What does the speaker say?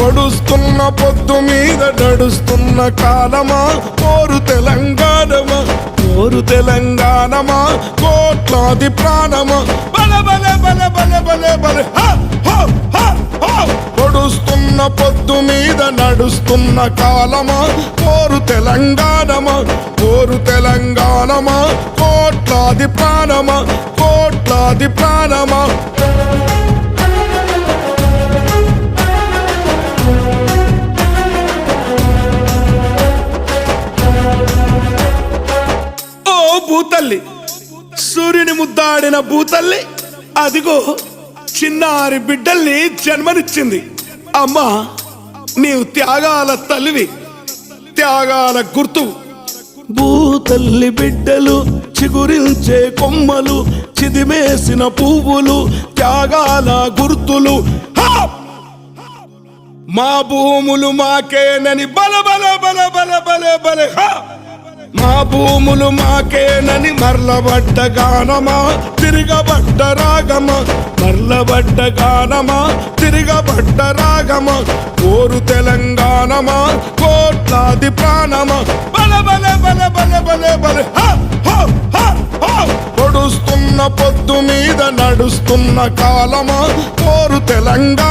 పొడుస్తున్న పొద్దు మీద నడుస్తున్న కాలమా కోరు తెలంగాణమా కోరు తెలంగాణమా కోట్లాది ప్రాణమా బల బల బల బల బల బల పొడుస్తున్న పొద్దు మీద నడుస్తున్న కాలమా కోరు తెలంగాణమా కోరు తెలంగాణమా కోట్లాది ప్రాణమా కోట్లాది ప్రాణమా భూతల్లి సూర్యుని ముద్దాడిన భూతల్లి అదిగో చిన్నారి బిడ్డల్ని జన్మనిచ్చింది. అమ్మా నీవు త్యాగాల తల్లివి, త్యాగాల గుర్తు. భూతల్లి బిడ్డలు చిగురించే కొమ్మలు, చిదిమేసిన పువ్వులు, త్యాగాల గుర్తులు. మా భూములు మాకేనని బల బల బల బల బల బల మా భూములు మాకేనని మర్లబడ్డ గానమా తిరగబడ్డ రాగమా మర్లబడ్డ గానమా తిరగబడ్డ రాగమా కోరు తెలంగాణమా కోట్లాది ప్రాణమా బల బల బల బల బల బల పొడుస్తున్న పొద్దు మీద నడుస్తున్న కాలమా కోరు తెలంగాణ